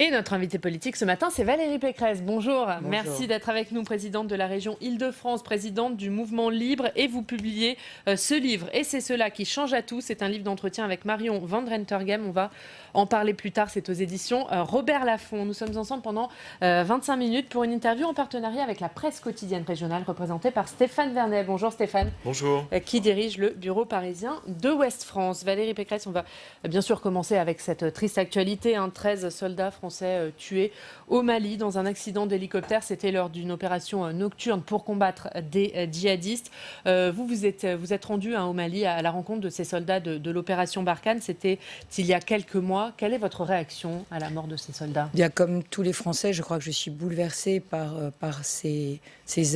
Et notre invitée politique ce matin, c'est Valérie Pécresse. Bonjour. Bonjour. Merci d'être avec nous, présidente de la région Île-de-France, présidente du mouvement Libre. Et vous publiez ce livre, Et c'est cela qui change à tout. C'est un livre d'entretien avec Marion Van Rentergem. On va en parler plus tard. C'est aux éditions Robert Laffont. Nous sommes ensemble pendant 25 minutes pour une interview en partenariat avec la presse quotidienne régionale représentée par Stéphane Vernet. Bonjour Stéphane. Bonjour. Qui dirige le bureau parisien de Ouest-France. Valérie Pécresse, on va bien sûr commencer avec cette triste actualité. 13 soldats français tués au Mali dans un accident d'hélicoptère. C'était lors d'une opération nocturne pour combattre des djihadistes. Vous êtes rendu au Mali à la rencontre de ces soldats de l'opération Barkhane. C'était il y a quelques mois. Quelle est votre réaction à la mort de ces soldats ? Bien, comme tous les Français, je crois que je suis bouleversée par ces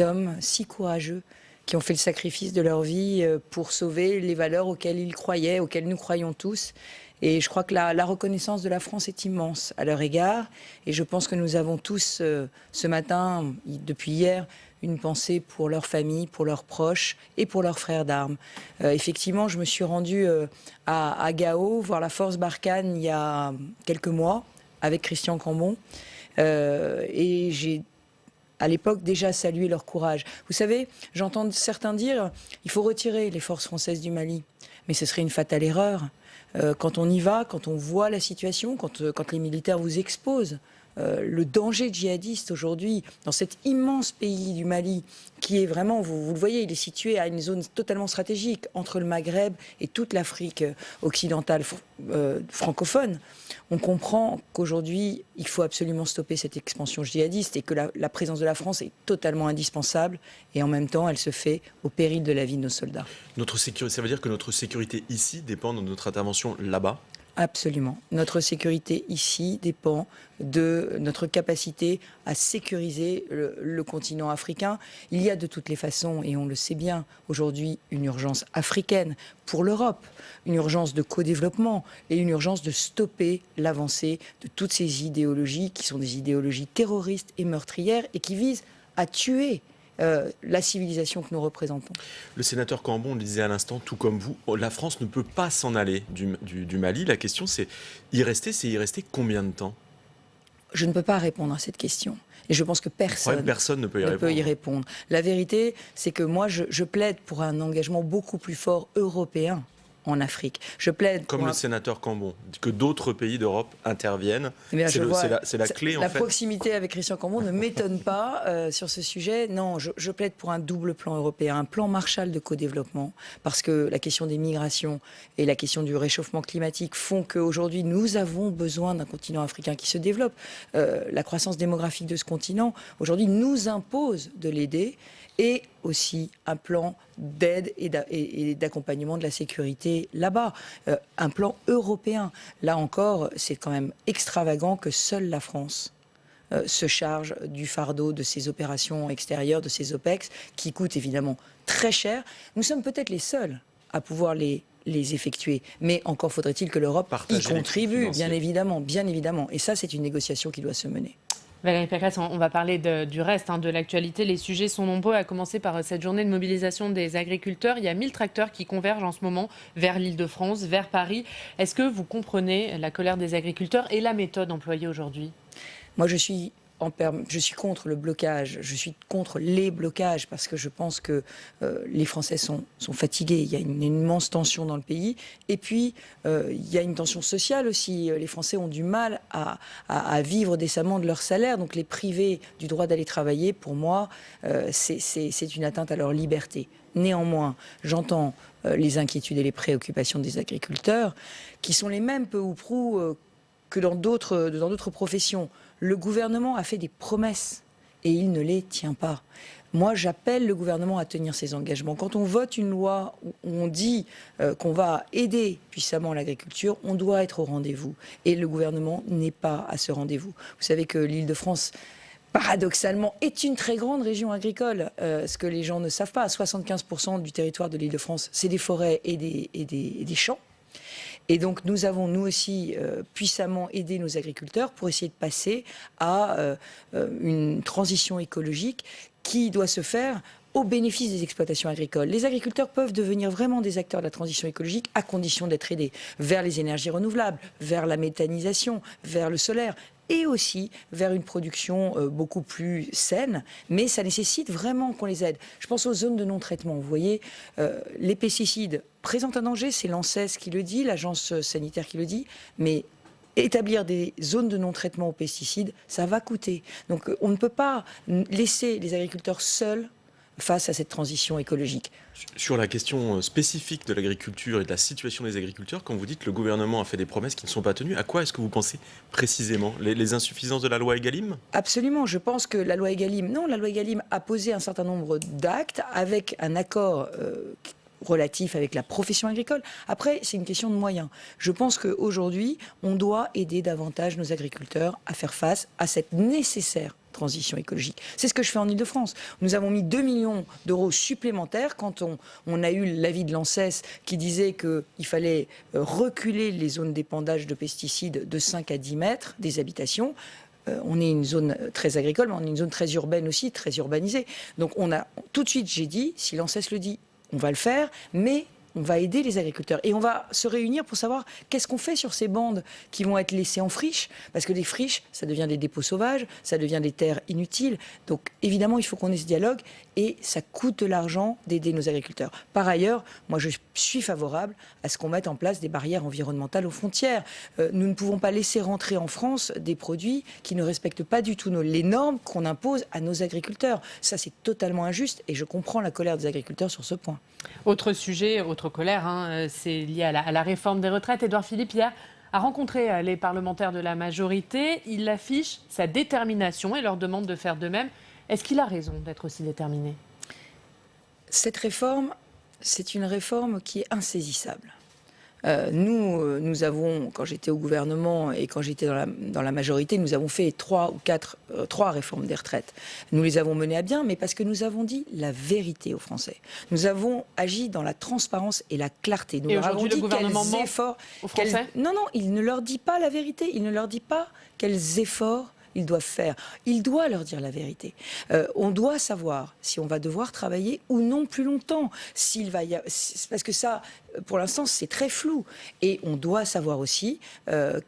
hommes si courageux qui ont fait le sacrifice de leur vie pour sauver les valeurs auxquelles ils croyaient, auxquelles nous croyons tous. Et je crois que la reconnaissance de la France est immense à leur égard. Et je pense que nous avons tous, ce matin, depuis hier, une pensée pour leur famille, pour leurs proches et pour leurs frères d'armes. Effectivement, je me suis rendue à Gao, voir la force Barkhane il y a quelques mois, avec Christian Cambon. Et j'ai à l'époque déjà salué leur courage. Vous savez, j'entends certains dire il faut retirer les forces françaises du Mali. Mais ce serait une fatale erreur. Quand on y va, quand on voit la situation, quand les militaires vous exposent le danger djihadiste aujourd'hui dans cet immense pays du Mali, qui est vraiment, vous le voyez, il est situé à une zone totalement stratégique entre le Maghreb et toute l'Afrique occidentale francophone. On comprend qu'aujourd'hui, il faut absolument stopper cette expansion djihadiste et que la présence de la France est totalement indispensable et en même temps, elle se fait au péril de la vie de nos soldats. Ça veut dire que notre sécurité ici dépend de notre intervention là-bas ? Absolument. Notre sécurité ici dépend de notre capacité à sécuriser le continent africain. Il y a de toutes les façons, et on le sait bien, aujourd'hui une urgence africaine pour l'Europe, une urgence de co-développement et une urgence de stopper l'avancée de toutes ces idéologies qui sont des idéologies terroristes et meurtrières et qui visent à tuer la civilisation que nous représentons. Le sénateur Cambon le disait à l'instant, tout comme vous, la France ne peut pas s'en aller du Mali. La question, c'est y rester combien de temps ? Je ne peux pas répondre à cette question. Et je pense que personne ne peut y répondre. La vérité, c'est que moi, je plaide pour un engagement beaucoup plus fort européen en Afrique. Je plaide comme le sénateur Cambon, que d'autres pays d'Europe interviennent. C'est la clé, en fait. La proximité avec Christian Cambon ne m'étonne pas sur ce sujet. Non, je plaide pour un double plan européen, un plan Marshall de co-développement, parce que la question des migrations et la question du réchauffement climatique font qu'aujourd'hui, nous avons besoin d'un continent africain qui se développe. La croissance démographique de ce continent, aujourd'hui, nous impose de l'aider, et aussi un plan d'aide et d'accompagnement de la sécurité là-bas. Un plan européen. Là encore, c'est quand même extravagant que seule la France se charge du fardeau de ces opérations extérieures, de ces OPEX, qui coûtent évidemment très cher. Nous sommes peut-être les seuls à pouvoir les effectuer. Mais encore faudrait-il que l'Europe y contribue, bien évidemment. Et ça, c'est une négociation qui doit se mener. Valérie Pécresse, on va parler du reste de l'actualité. Les sujets sont nombreux, à commencer par cette journée de mobilisation des agriculteurs. Il y a 1000 tracteurs qui convergent en ce moment vers l'Île-de-France, vers Paris. Est-ce que vous comprenez la colère des agriculteurs et la méthode employée aujourd'hui ? Moi, je suis contre le blocage, je suis contre les blocages parce que je pense que les Français sont fatigués. Il y a une immense tension dans le pays. Et puis, il y a une tension sociale aussi. Les Français ont du mal à vivre décemment de leur salaire. Donc, les priver du droit d'aller travailler, pour moi, c'est une atteinte à leur liberté. Néanmoins, j'entends les inquiétudes et les préoccupations des agriculteurs qui sont les mêmes, peu ou prou, que dans d'autres professions. Le gouvernement a fait des promesses et il ne les tient pas. Moi, j'appelle le gouvernement à tenir ses engagements. Quand on vote une loi où on dit qu'on va aider puissamment l'agriculture, on doit être au rendez-vous. Et le gouvernement n'est pas à ce rendez-vous. Vous savez que l'Île-de-France, paradoxalement, est une très grande région agricole. Ce que les gens ne savent pas, 75% du territoire de l'Île-de-France, c'est des forêts et des champs. Et donc nous avons, nous aussi, puissamment aidé nos agriculteurs pour essayer de passer à une transition écologique qui doit se faire au bénéfice des exploitations agricoles. Les agriculteurs peuvent devenir vraiment des acteurs de la transition écologique à condition d'être aidés vers les énergies renouvelables, vers la méthanisation, vers le solaire. et aussi vers une production beaucoup plus saine, mais ça nécessite vraiment qu'on les aide. Je pense aux zones de non-traitement. Vous voyez, les pesticides présentent un danger, c'est l'ANSES qui le dit, l'agence sanitaire qui le dit, mais établir des zones de non-traitement aux pesticides, ça va coûter. Donc on ne peut pas laisser les agriculteurs seuls face à cette transition écologique. Sur la question spécifique de l'agriculture et de la situation des agriculteurs, quand vous dites que le gouvernement a fait des promesses qui ne sont pas tenues, à quoi est-ce que vous pensez précisément? Les insuffisances de la loi Egalim? Absolument, je pense que la loi Egalim, non, la loi Egalim a posé un certain nombre d'actes avec un accord relatif avec la profession agricole. Après, c'est une question de moyens. Je pense qu'aujourd'hui, on doit aider davantage nos agriculteurs à faire face à cette nécessaire transition écologique. C'est ce que je fais en Ile-de-France. Nous avons mis 2 millions d'euros supplémentaires quand on a eu l'avis de l'ANSES qui disait qu'il fallait reculer les zones d'épandage de pesticides de 5 à 10 mètres des habitations. On est une zone très agricole, mais on est une zone très urbaine aussi, très urbanisée. Donc tout de suite, j'ai dit, si l'ANSES le dit, on va le faire, mais on va aider les agriculteurs. Et on va se réunir pour savoir qu'est-ce qu'on fait sur ces bandes qui vont être laissées en friche. Parce que les friches, ça devient des dépôts sauvages, ça devient des terres inutiles. Donc évidemment, il faut qu'on ait ce dialogue et ça coûte de l'argent d'aider nos agriculteurs. Par ailleurs, moi je suis favorable à ce qu'on mette en place des barrières environnementales aux frontières. Nous ne pouvons pas laisser rentrer en France des produits qui ne respectent pas du tout les normes qu'on impose à nos agriculteurs. Ça, c'est totalement injuste et je comprends la colère des agriculteurs sur ce point. Autre sujet, autre colère, c'est lié à la réforme des retraites. Édouard Philippe, hier, a rencontré les parlementaires de la majorité. Il affiche sa détermination et leur demande de faire de même. Est-ce qu'il a raison d'être aussi déterminé? Cette réforme, c'est une réforme qui est insaisissable. Nous avons, quand j'étais au gouvernement et quand j'étais dans la majorité, nous avons fait trois réformes des retraites. Nous les avons menées à bien, mais parce que nous avons dit la vérité aux Français. Nous avons agi dans la transparence et la clarté. Nous leur avons dit quels efforts... aux Français Non, il ne leur dit pas la vérité. Il ne leur dit pas quels efforts ils doivent faire. Il doit leur dire la vérité. On doit savoir si on va devoir travailler ou non plus longtemps. Parce que ça, pour l'instant, c'est très flou. Et on doit savoir aussi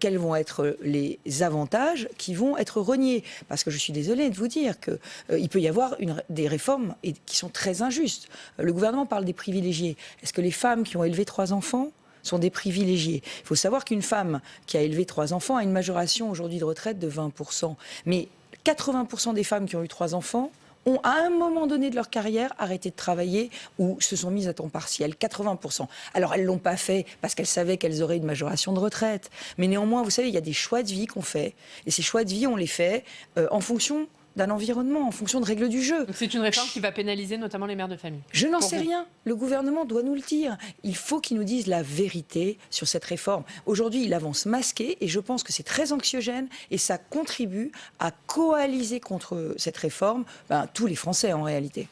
quels vont être les avantages qui vont être reniés. Parce que je suis désolée de vous dire qu'il peut y avoir des réformes qui sont très injustes. Le gouvernement parle des privilégiés. Est-ce que les femmes qui ont élevé 3 enfants sont des privilégiés? Il faut savoir qu'une femme qui a élevé 3 enfants a une majoration aujourd'hui de retraite de 20%. Mais 80% des femmes qui ont eu 3 enfants ont, à un moment donné de leur carrière, arrêté de travailler ou se sont mises à temps partiel. 80%. Alors, elles ne l'ont pas fait parce qu'elles savaient qu'elles auraient une majoration de retraite. Mais néanmoins, vous savez, il y a des choix de vie qu'on fait. Et ces choix de vie, on les fait en fonction d'un environnement, en fonction de règles du jeu. Donc c'est une réforme qui va pénaliser notamment les mères de famille. Je n'en sais rien. Le gouvernement doit nous le dire. Il faut qu'il nous dise la vérité sur cette réforme. Aujourd'hui, il avance masqué et je pense que c'est très anxiogène et ça contribue à coaliser contre cette réforme tous les Français en réalité.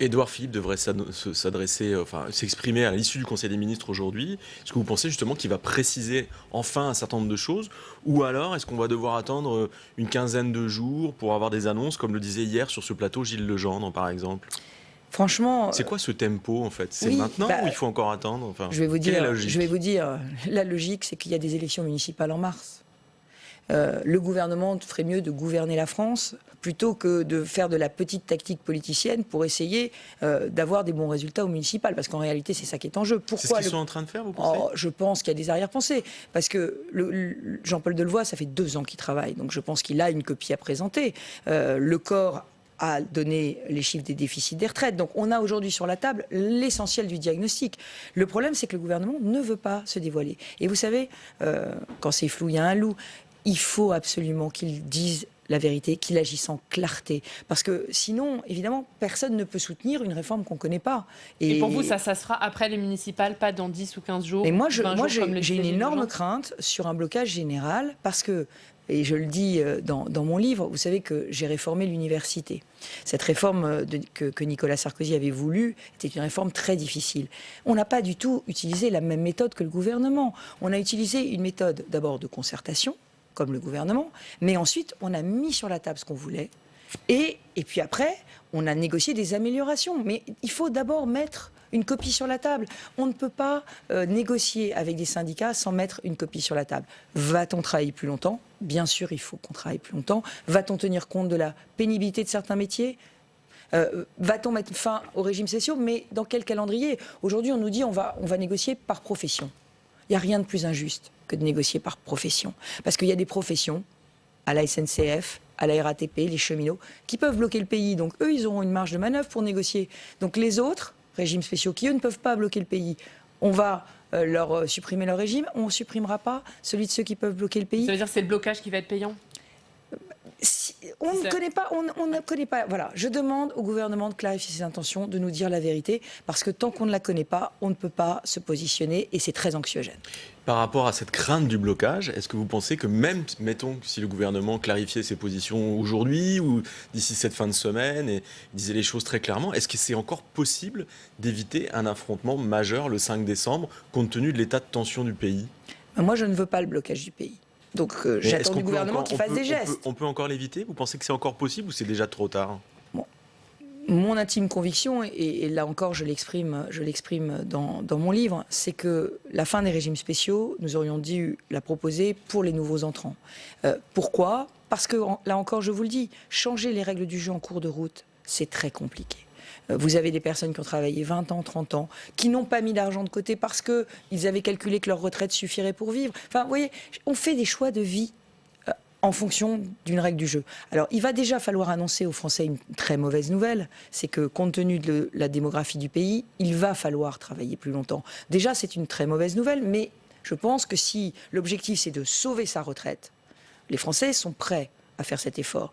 Édouard Philippe devrait s'exprimer à l'issue du Conseil des ministres aujourd'hui. Est-ce que vous pensez justement qu'il va préciser enfin un certain nombre de choses? Ou alors est-ce qu'on va devoir attendre une quinzaine de jours pour avoir des annonces, comme le disait hier sur ce plateau Gilles Legendre par exemple? Franchement, c'est quoi ce tempo en fait? C'est maintenant ou il faut encore attendre? Je vais vous dire, la logique, c'est qu'il y a des élections municipales en mars. Le gouvernement ferait mieux de gouverner la France plutôt que de faire de la petite tactique politicienne pour essayer d'avoir des bons résultats au municipal. Parce qu'en réalité, c'est ça qui est en jeu. C'est ce qu'ils sont en train de faire, vous pensez? Je pense qu'il y a des arrière-pensées. Parce que Jean-Paul Delevoye, ça fait 2 ans qu'il travaille. Donc je pense qu'il a une copie à présenter. Le corps a donné les chiffres des déficits des retraites. Donc on a aujourd'hui sur la table l'essentiel du diagnostic. Le problème, c'est que le gouvernement ne veut pas se dévoiler. Et vous savez, quand c'est flou, il y a un loup. Il faut absolument qu'il dise la vérité, qu'il agisse en clarté. Parce que sinon, évidemment, personne ne peut soutenir une réforme qu'on ne connaît pas. Et pour vous, ça se fera après les municipales, pas dans 10 ou 15 jours? Et moi, j'ai une énorme crainte sur un blocage général parce que, et je le dis dans mon livre, vous savez que j'ai réformé l'université. Cette réforme que Nicolas Sarkozy avait voulu était une réforme très difficile. On n'a pas du tout utilisé la même méthode que le gouvernement. On a utilisé une méthode d'abord de concertation, comme le gouvernement, mais ensuite on a mis sur la table ce qu'on voulait et puis après on a négocié des améliorations. Mais il faut d'abord mettre une copie sur la table. On ne peut pas négocier avec des syndicats sans mettre une copie sur la table. Va-t-on travailler plus longtemps ? Bien sûr, il faut qu'on travaille plus longtemps. Va-t-on tenir compte de la pénibilité de certains métiers ? Va-t-on mettre fin aux régimes spéciaux ? Mais dans quel calendrier ? Aujourd'hui, on nous dit on va négocier par profession. Il n'y a rien de plus injuste que de négocier par profession. Parce qu'il y a des professions, à la SNCF, à la RATP, les cheminots, qui peuvent bloquer le pays. Donc eux, ils auront une marge de manœuvre pour négocier. Donc les autres, régimes spéciaux, qui eux ne peuvent pas bloquer le pays, on va leur supprimer leur régime, on ne supprimera pas celui de ceux qui peuvent bloquer le pays. Ça veut dire que c'est le blocage qui va être payant ? On ne connaît pas, on ne connaît pas. Voilà, je demande au gouvernement de clarifier ses intentions, de nous dire la vérité, parce que tant qu'on ne la connaît pas, on ne peut pas se positionner, et c'est très anxiogène. Par rapport à cette crainte du blocage, est-ce que vous pensez que même, mettons, si le gouvernement clarifiait ses positions aujourd'hui ou d'ici cette fin de semaine et disait les choses très clairement, est-ce que c'est encore possible d'éviter un affrontement majeur le 5 décembre, compte tenu de l'état de tension du pays ? Moi, je ne veux pas le blocage du pays. Donc j'attends du gouvernement qu'il fasse des gestes. On peut encore l'éviter ? Vous pensez que c'est encore possible ou c'est déjà trop tard ? Mon intime conviction, et là encore je l'exprime dans mon livre, c'est que la fin des régimes spéciaux, nous aurions dû la proposer pour les nouveaux entrants. Pourquoi ? Parce que, là encore je vous le dis, changer les règles du jeu en cours de route, c'est très compliqué. Vous avez des personnes qui ont travaillé 20 ans, 30 ans, qui n'ont pas mis d'argent de côté parce qu'ils avaient calculé que leur retraite suffirait pour vivre. Enfin, vous voyez, on fait des choix de vie en fonction d'une règle du jeu. Alors, il va déjà falloir annoncer aux Français une très mauvaise nouvelle, c'est que compte tenu de la démographie du pays, il va falloir travailler plus longtemps. Déjà, c'est une très mauvaise nouvelle, mais je pense que si l'objectif c'est de sauver sa retraite, les Français sont prêts à faire cet effort,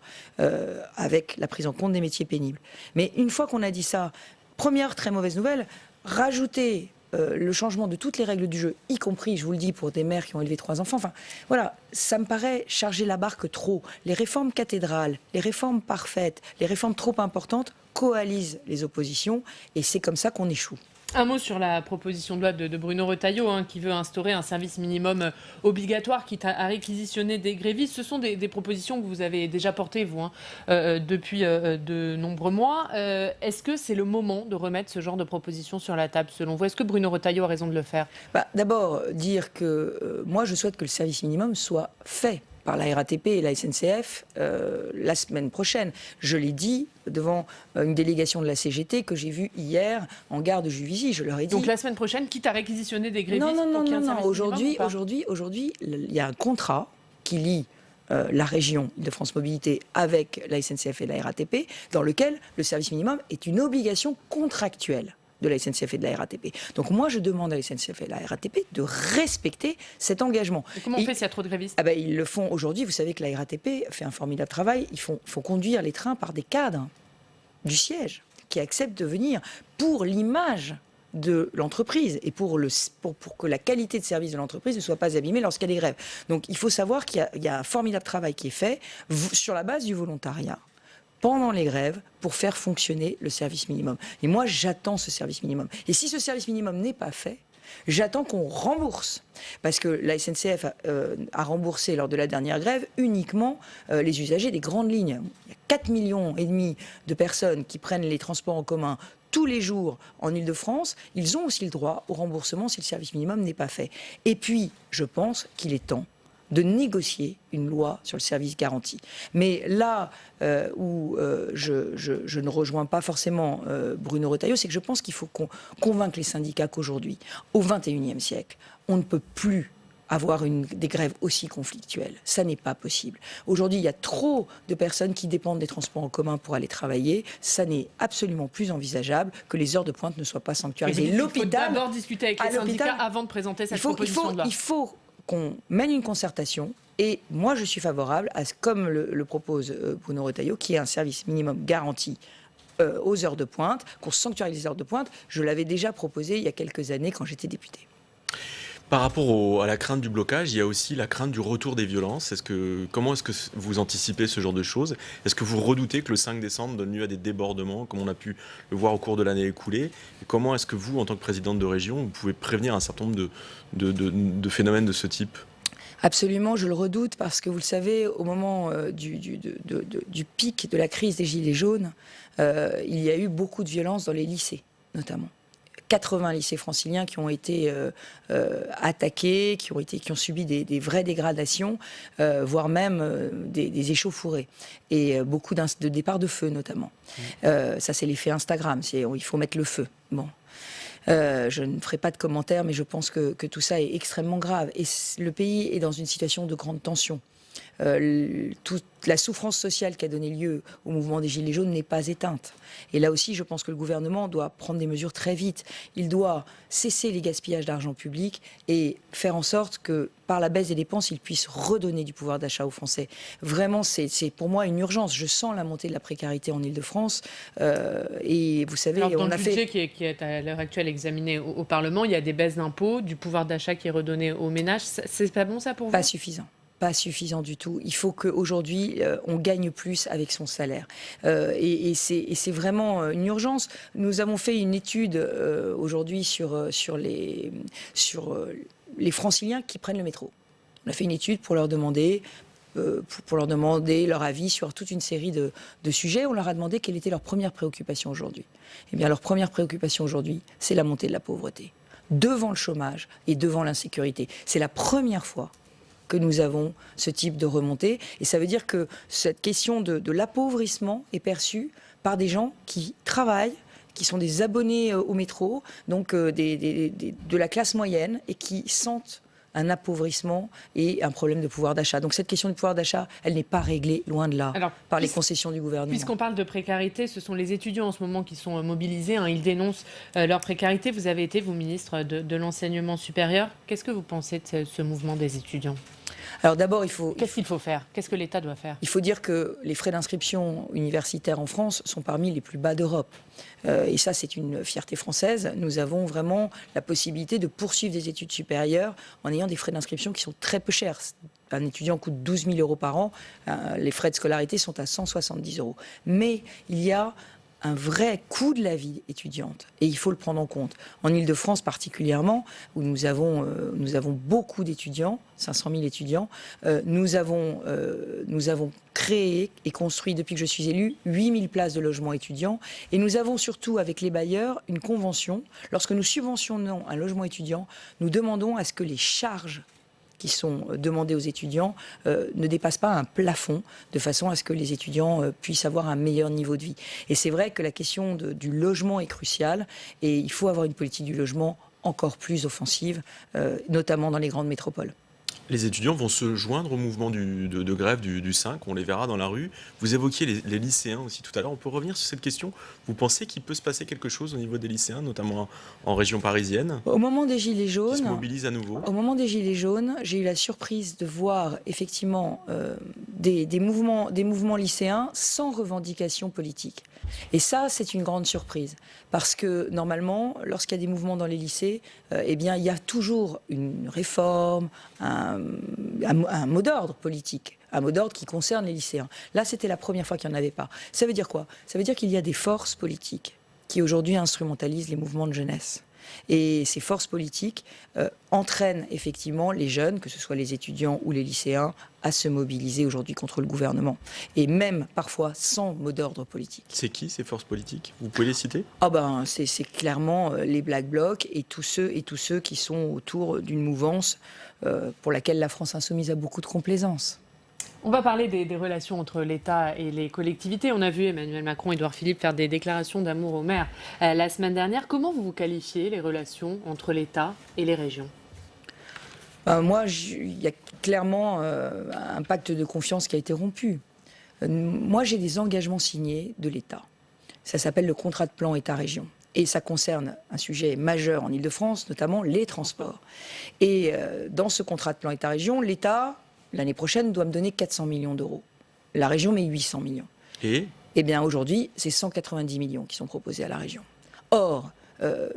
avec la prise en compte des métiers pénibles. Mais une fois qu'on a dit ça, première très mauvaise nouvelle, rajouter le changement de toutes les règles du jeu, y compris, je vous le dis, pour des mères qui ont élevé 3 enfants, enfin, voilà, ça me paraît charger la barque trop. Les réformes cathédrales, les réformes parfaites, les réformes trop importantes coalisent les oppositions, et c'est comme ça qu'on échoue. Un mot sur la proposition de loi de Bruno Retailleau, qui veut instaurer un service minimum obligatoire, quitte à réquisitionner des grévistes. Ce sont des propositions que vous avez déjà portées, vous, depuis de nombreux mois. Est-ce que c'est le moment de remettre ce genre de propositions sur la table, selon vous ? Est-ce que Bruno Retailleau a raison de le faire ? D'abord, dire que moi, je souhaite que le service minimum soit fait par la RATP et la SNCF la semaine prochaine. Je l'ai dit devant une délégation de la CGT que j'ai vue hier en gare de Juvisy. Je leur ai dit... Donc la semaine prochaine, quitte à réquisitionner des grévistes Non. Aujourd'hui, il y a un contrat qui lie la région de France Mobilité avec la SNCF et la RATP, dans lequel le service minimum est une obligation contractuelle de la SNCF et de la RATP. Donc moi, je demande à la SNCF et à la RATP de respecter cet engagement. Et comment on fait s'il y a trop de grévistes ? Ils le font aujourd'hui. Vous savez que la RATP fait un formidable travail. Il faut conduire les trains par des cadres du siège qui acceptent de venir pour l'image de l'entreprise et pour que la qualité de service de l'entreprise ne soit pas abîmée lorsqu'il y a des grèves. Donc il faut savoir qu'il y a un formidable travail qui est fait sur la base du volontariat pendant les grèves pour faire fonctionner le service minimum. Et moi, j'attends ce service minimum. Et si ce service minimum n'est pas fait, j'attends qu'on rembourse. Parce que la SNCF a remboursé lors de la dernière grève uniquement les usagers des grandes lignes. Il y a 4,5 millions de personnes qui prennent les transports en commun tous les jours en Ile-de-France. Ils ont aussi le droit au remboursement si le service minimum n'est pas fait. Et puis, je pense qu'il est temps de négocier une loi sur le service garanti. Mais là où je ne rejoins pas forcément Bruno Retailleau, c'est que je pense qu'il faut convaincre les syndicats qu'aujourd'hui, au XXIe siècle, on ne peut plus avoir des grèves aussi conflictuelles. Ça n'est pas possible. Aujourd'hui, il y a trop de personnes qui dépendent des transports en commun pour aller travailler. Ça n'est absolument plus envisageable que les heures de pointe ne soient pas sanctuarisées. Il faut d'abord discuter avec les syndicats avant de présenter cette proposition de loi. Il faut qu'on mène une concertation, et moi je suis favorable à, comme le propose Bruno Retailleau, qui est un service minimum garanti aux heures de pointe, qu'on sanctuarise les heures de pointe. Je l'avais déjà proposé il y a quelques années quand j'étais députée. Par rapport à la crainte du blocage, il y a aussi la crainte du retour des violences. Comment est-ce que vous anticipez ce genre de choses ? Est-ce que vous redoutez que le 5 décembre donne lieu à des débordements, comme on a pu le voir au cours de l'année écoulée ? Et comment est-ce que vous, en tant que présidente de région, vous pouvez prévenir un certain nombre de phénomènes de ce type ? Absolument, je le redoute, parce que vous le savez, au moment du pic de la crise des Gilets jaunes, il y a eu beaucoup de violences dans les lycées, notamment. 80 lycées franciliens qui ont été attaqués, qui ont subi des vraies dégradations, voire même des échauffourées. Et beaucoup de départs de feu, notamment. Ça, c'est l'effet Instagram. Il faut mettre le feu. Bon. Je ne ferai pas de commentaires, mais je pense que tout ça est extrêmement grave. Et le pays est dans une situation de grande tension. Toute la souffrance sociale qui a donné lieu au mouvement des Gilets jaunes n'est pas éteinte. Et là aussi, je pense que le gouvernement doit prendre des mesures très vite. Il doit cesser les gaspillages d'argent public et faire en sorte que, par la baisse des dépenses, il puisse redonner du pouvoir d'achat aux Français. Vraiment, c'est pour moi une urgence. Je sens la montée de la précarité en Ile-de-France. Et vous savez, alors, dans on le a budget fait... qui est à l'heure actuelle examiné au Parlement, il y a des baisses d'impôts, du pouvoir d'achat qui est redonné aux ménages. C'est pas bon ça pour vous? Pas suffisant. Pas suffisant du tout. Il faut qu'aujourd'hui, on gagne plus avec son salaire. Et c'est vraiment une urgence. Nous avons fait une étude aujourd'hui sur les franciliens qui prennent le métro. On a fait une étude pour leur demander leur avis sur toute une série de sujets. On leur a demandé quelle était leur première préoccupation aujourd'hui. Eh bien, leur première préoccupation aujourd'hui, c'est la montée de la pauvreté, devant le chômage et devant l'insécurité. C'est la première fois que nous avons ce type de remontée. Et ça veut dire que cette question de l'appauvrissement est perçue par des gens qui travaillent, qui sont des abonnés au métro, donc de la classe moyenne, et qui sentent un appauvrissement et un problème de pouvoir d'achat. Donc cette question du pouvoir d'achat, elle n'est pas réglée, loin de là, par les concessions du gouvernement. Puisqu'on parle de précarité, ce sont les étudiants en ce moment qui sont mobilisés. Ils dénoncent leur précarité. Vous avez été, vous, ministre de l'Enseignement supérieur. Qu'est-ce que vous pensez de ce mouvement des étudiants ? Alors d'abord, Qu'est-ce qu'il faut faire? Qu'est-ce que l'État doit faire? Il faut dire que les frais d'inscription universitaire en France sont parmi les plus bas d'Europe. Et ça, c'est une fierté française. Nous avons vraiment la possibilité de poursuivre des études supérieures en ayant des frais d'inscription qui sont très peu chers. Un étudiant coûte 12 000 euros par an. Les frais de scolarité sont à 170 euros. Mais il y a un vrai coût de la vie étudiante. Et il faut le prendre en compte. En Ile-de-France particulièrement, où nous avons beaucoup d'étudiants, 500 000 étudiants, nous avons créé et construit, depuis que je suis élue, 8 000 places de logement étudiant. Et nous avons surtout, avec les bailleurs, une convention. Lorsque nous subventionnons un logement étudiant, nous demandons à ce que les charges qui sont demandés aux étudiants ne dépassent pas un plafond, de façon à ce que les étudiants puissent avoir un meilleur niveau de vie. Et c'est vrai que la question du logement est cruciale, et il faut avoir une politique du logement encore plus offensive, notamment dans les grandes métropoles. Les étudiants vont se joindre au mouvement de grève du 5, on les verra dans la rue. Vous évoquiez les lycéens aussi tout à l'heure, on peut revenir sur cette question. Vous pensez qu'il peut se passer quelque chose au niveau des lycéens, notamment en région parisienne, au moment des Gilets jaunes, qui se mobilisent à nouveau? Au moment des Gilets jaunes, j'ai eu la surprise de voir effectivement des mouvements lycéens sans revendication politique. Et ça, c'est une grande surprise. Parce que, normalement, lorsqu'il y a des mouvements dans les lycées, eh bien, il y a toujours une réforme, un mot d'ordre politique, un mot d'ordre qui concerne les lycéens. Là, c'était la première fois qu'il n'y en avait pas. Ça veut dire quoi? Ça veut dire qu'il y a des forces politiques qui, aujourd'hui, instrumentalisent les mouvements de jeunesse. Et ces forces politiques entraînent effectivement les jeunes, que ce soit les étudiants ou les lycéens, à se mobiliser aujourd'hui contre le gouvernement. Et même parfois sans mot d'ordre politique. C'est qui ces forces politiques? Vous pouvez les citer? C'est clairement les Black Blocs et tous ceux qui sont autour d'une mouvance pour laquelle la France insoumise a beaucoup de complaisance. On va parler des relations entre l'État et les collectivités. On a vu Emmanuel Macron et Édouard Philippe faire des déclarations d'amour aux maires la semaine dernière. Comment vous qualifiez les relations entre l'État et les régions? Moi, il y a clairement un pacte de confiance qui a été rompu. Moi, j'ai des engagements signés de l'État. Ça s'appelle le contrat de plan État-région. Et ça concerne un sujet majeur en Ile-de-France, notamment les transports. Et dans ce contrat de plan État-région, l'État, l'année prochaine, doit me donner 400 millions d'euros. La région met 800 millions. Et Eh bien, aujourd'hui, c'est 190 millions qui sont proposés à la région. Or,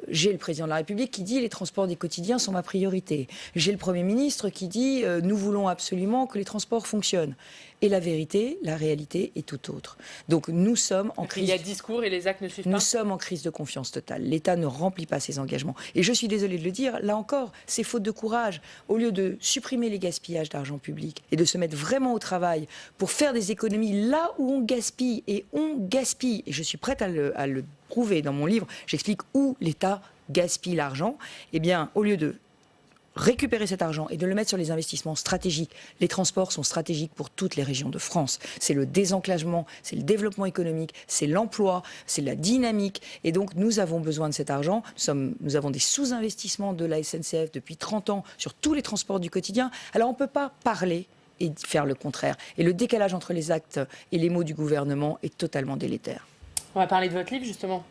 j'ai le président de la République qui dit les transports des quotidiens sont ma priorité. J'ai le Premier ministre qui dit nous voulons absolument que les transports fonctionnent. Et la vérité, la réalité est tout autre. Donc nous sommes en crise. Il y a discours et les actes ne suivent pas. Nous sommes en crise de confiance totale. L'État ne remplit pas ses engagements. Et je suis désolée de le dire, là encore, c'est faute de courage. Au lieu de supprimer les gaspillages d'argent public et de se mettre vraiment au travail pour faire des économies là où on gaspille, et je suis prête à le prouvé dans mon livre, j'explique où l'État gaspille l'argent. Eh bien, au lieu de récupérer cet argent et de le mettre sur les investissements stratégiques. Les transports sont stratégiques pour toutes les régions de France. C'est le désenclavement, c'est le développement économique, c'est l'emploi, c'est la dynamique. Et donc, nous avons besoin de cet argent. Nous avons des sous-investissements de la SNCF depuis 30 ans sur tous les transports du quotidien. Alors, on ne peut pas parler et faire le contraire. Et le décalage entre les actes et les mots du gouvernement est totalement délétère. On va parler de votre livre, justement.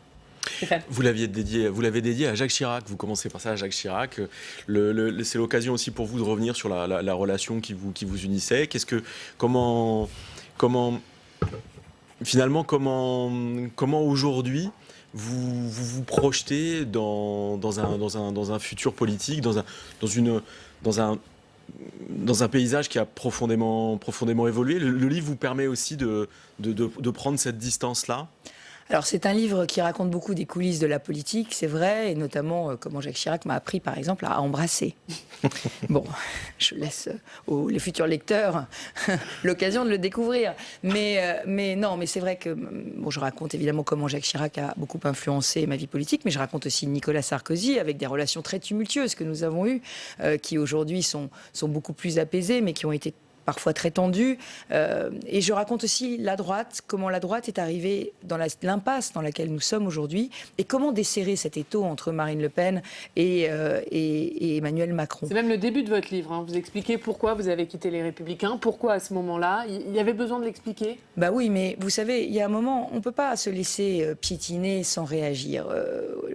Vous l'avez dédié à Jacques Chirac. Vous commencez par ça à Jacques Chirac. C'est l'occasion aussi pour vous de revenir sur la relation qui vous unissait. Comment aujourd'hui vous projetez dans un futur politique, dans un paysage qui a profondément évolué. Le livre vous permet aussi de prendre cette distance-là. Alors c'est un livre qui raconte beaucoup des coulisses de la politique, c'est vrai, et notamment comment Jacques Chirac m'a appris par exemple à embrasser. Bon, je laisse les futurs lecteurs l'occasion de le découvrir. Mais c'est vrai que je raconte évidemment comment Jacques Chirac a beaucoup influencé ma vie politique, mais je raconte aussi Nicolas Sarkozy avec des relations très tumultueuses que nous avons eues, qui aujourd'hui sont beaucoup plus apaisées, mais qui ont été parfois très tendue. Et je raconte aussi la droite, comment la droite est arrivée dans l'impasse dans laquelle nous sommes aujourd'hui, et comment desserrer cet étau entre Marine Le Pen et Emmanuel Macron. C'est même le début de votre livre. Vous expliquez pourquoi vous avez quitté les Républicains, pourquoi à ce moment-là. Il y avait besoin de l'expliquer ? Bah oui, mais vous savez, il y a un moment, on ne peut pas se laisser piétiner sans réagir.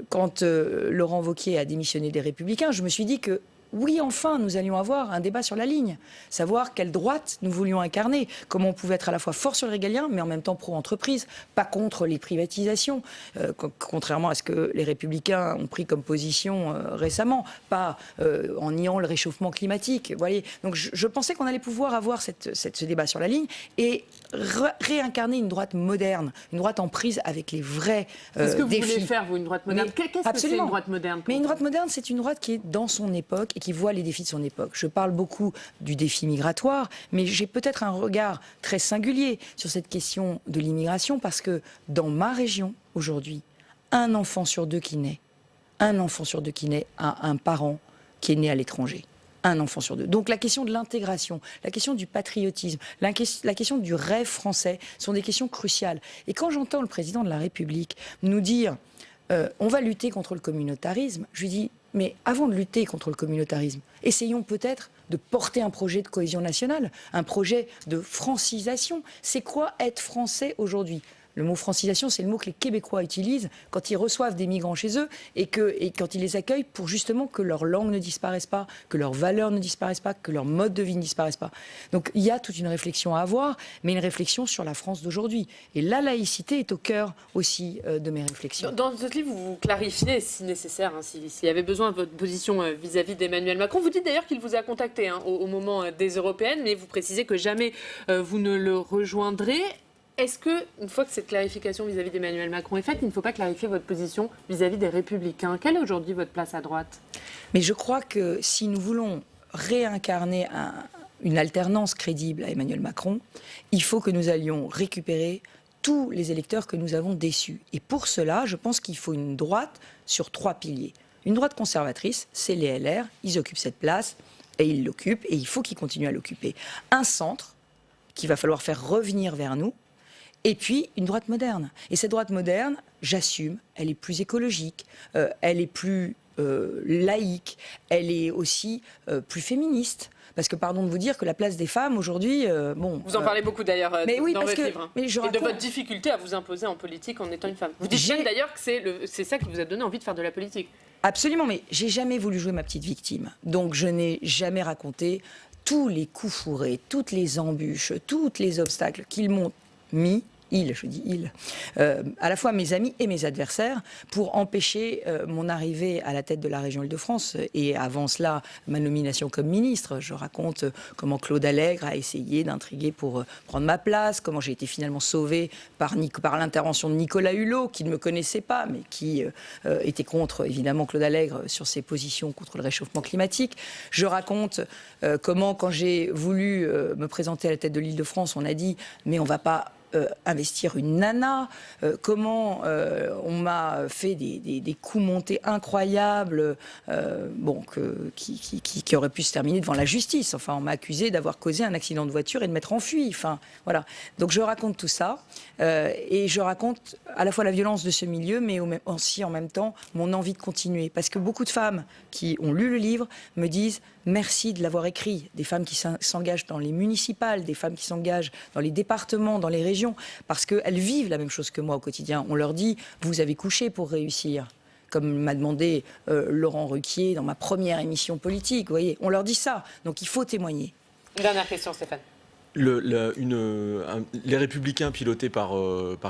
Quand Laurent Wauquiez a démissionné des Républicains, je me suis dit que oui, enfin, nous allions avoir un débat sur la ligne, savoir quelle droite nous voulions incarner, comment on pouvait être à la fois fort sur le régalien, mais en même temps pro-entreprise, pas contre les privatisations, contrairement à ce que les Républicains ont pris comme position récemment, pas en niant le réchauffement climatique. Vous voyez, donc je pensais qu'on allait pouvoir avoir ce débat sur la ligne et réincarner une droite moderne, une droite en prise avec les vrais défis. Est-ce que vous voulez faire, vous, une droite moderne ? Qu'est-ce que c'est une droite moderne ? Mais une droite moderne, c'est une droite qui est dans son époque et qui voit les défis de son époque. Je parle beaucoup du défi migratoire, mais j'ai peut-être un regard très singulier sur cette question de l'immigration parce que dans ma région, aujourd'hui, un enfant sur deux qui naît a un parent qui est né à l'étranger. Un enfant sur deux. Donc la question de l'intégration, la question du patriotisme, la question du rêve français sont des questions cruciales. Et quand j'entends le président de la République nous dire on va lutter contre le communautarisme, je lui dis mais avant de lutter contre le communautarisme, essayons peut-être de porter un projet de cohésion nationale, un projet de francisation. C'est quoi être français aujourd'hui ? Le mot francisation, c'est le mot que les Québécois utilisent quand ils reçoivent des migrants chez eux et quand ils les accueillent pour justement que leur langue ne disparaisse pas, que leurs valeurs ne disparaissent pas, que leur mode de vie ne disparaisse pas. Donc il y a toute une réflexion à avoir, mais une réflexion sur la France d'aujourd'hui. Et la laïcité est au cœur aussi de mes réflexions. Dans votre livre, vous clarifiez, si nécessaire, s'il y avait besoin, votre position vis-à-vis d'Emmanuel Macron. Vous dites d'ailleurs qu'il vous a contacté au moment des européennes, mais vous précisez que jamais vous ne le rejoindrez. Est-ce que, une fois que cette clarification vis-à-vis d'Emmanuel Macron est faite, il ne faut pas clarifier votre position vis-à-vis des Républicains ? Quelle est aujourd'hui votre place à droite ? Mais je crois que si nous voulons réincarner une alternance crédible à Emmanuel Macron, il faut que nous allions récupérer tous les électeurs que nous avons déçus. Et pour cela, je pense qu'il faut une droite sur 3 piliers. Une droite conservatrice, c'est les LR, ils occupent cette place, et ils l'occupent, et il faut qu'ils continuent à l'occuper. Un centre qu'il va falloir faire revenir vers nous, et puis, une droite moderne. Et cette droite moderne, j'assume, elle est plus écologique, elle est plus laïque, elle est aussi plus féministe. Parce que, pardon de vous dire que la place des femmes, aujourd'hui... vous en parlez beaucoup d'ailleurs dans votre livre. Mais et de votre difficulté à vous imposer en politique en étant une femme. Vous dites même d'ailleurs que c'est ça qui vous a donné envie de faire de la politique. Absolument, mais j'ai jamais voulu jouer ma petite victime. Donc je n'ai jamais raconté tous les coups fourrés, toutes les embûches, tous les obstacles qu'ils m'ont mis, à la fois mes amis et mes adversaires, pour empêcher mon arrivée à la tête de la région Île-de-France. Et avant cela, ma nomination comme ministre. Je raconte comment Claude Allègre a essayé d'intriguer pour prendre ma place, comment j'ai été finalement sauvée par l'intervention de Nicolas Hulot, qui ne me connaissait pas, mais qui était contre, évidemment, Claude Allègre sur ses positions contre le réchauffement climatique. Je raconte comment, quand j'ai voulu me présenter à la tête de l'Île-de-France, on a dit « mais on ne va pas investir une nana, comment on m'a fait des coups montés incroyables, qui auraient pu se terminer devant la justice. Enfin, on m'a accusé d'avoir causé un accident de voiture et de m'être enfui. Enfin, voilà. Donc je raconte tout ça et je raconte à la fois la violence de ce milieu, mais aussi en même temps mon envie de continuer. Parce que beaucoup de femmes qui ont lu le livre me disent merci de l'avoir écrit. Des femmes qui s'engagent dans les municipales, des femmes qui s'engagent dans les départements, dans les régions, parce qu'elles vivent la même chose que moi au quotidien. On leur dit vous avez couché pour réussir. Comme m'a demandé Laurent Ruquier dans ma première émission politique. Vous voyez, on leur dit ça. Donc il faut témoigner. Dernière question, Stéphane. Les Républicains pilotés par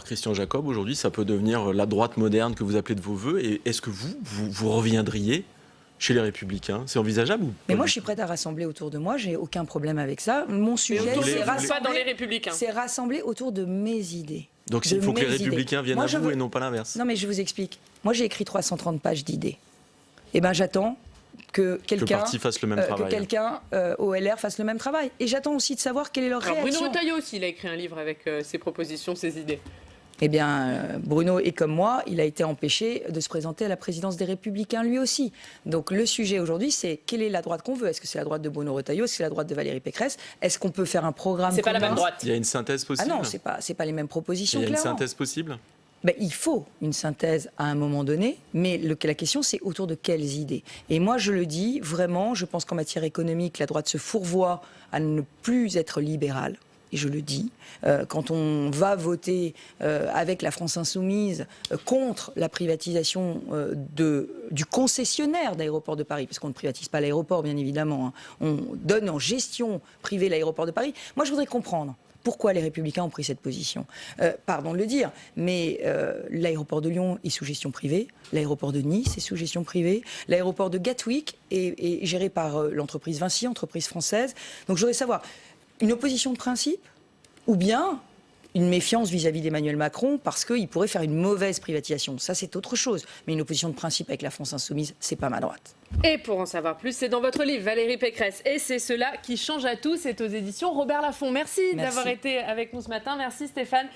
Christian Jacob, aujourd'hui, ça peut devenir la droite moderne que vous appelez de vos voeux. Et est-ce que vous reviendriez chez les Républicains? C'est envisageable ou pas? Mais moi, je suis prête à rassembler autour de moi. J'ai aucun problème avec ça. Mon sujet, pas dans les Républicains. C'est rassembler autour de mes idées. Donc il faut que les Républicains viennent à vous et non pas l'inverse. Non, mais je vous explique. Moi, j'ai écrit 330 pages d'idées. Eh bien, j'attends que quelqu'un fasse le même travail. Que quelqu'un au LR fasse le même travail. Et j'attends aussi de savoir quelle est leur réaction. Bruno Retailleau aussi, il a écrit un livre avec ses propositions, ses idées. Eh bien, Bruno est comme moi, il a été empêché de se présenter à la présidence des Républicains lui aussi. Donc le sujet aujourd'hui, c'est quelle est la droite qu'on veut? Est-ce que c'est la droite de Bruno Retailleau? Est-ce que c'est la droite de Valérie Pécresse? Est-ce qu'on peut faire un programme C'est pas la commun? même droite. Il y a une synthèse possible? Ah non, c'est pas les mêmes propositions. Il y a une clairement. synthèse possible? Ben, il faut une synthèse à un moment donné, mais la question c'est autour de quelles idées. Et moi je le dis vraiment, je pense qu'en matière économique, la droite se fourvoie à ne plus être libérale. Et je le dis, quand on va voter avec la France Insoumise contre la privatisation du concessionnaire d'Aéroports de Paris, parce qu'on ne privatise pas l'aéroport bien évidemment, hein, on donne en gestion privée l'Aéroport de Paris, moi je voudrais comprendre. Pourquoi les Républicains ont pris cette position? Pardon de le dire, mais l'aéroport de Lyon est sous gestion privée, l'aéroport de Nice est sous gestion privée, l'aéroport de Gatwick est géré par l'entreprise Vinci, entreprise française. Donc je voudrais savoir, une opposition de principe ou bien une méfiance vis-à-vis d'Emmanuel Macron parce qu'il pourrait faire une mauvaise privatisation. Ça, c'est autre chose. Mais une opposition de principe avec la France Insoumise, c'est pas ma droite. Et pour en savoir plus, c'est dans votre livre, Valérie Pécresse. Et c'est cela qui change à tout. C'est aux éditions Robert Laffont. Merci. D'avoir été avec nous ce matin. Merci Stéphane.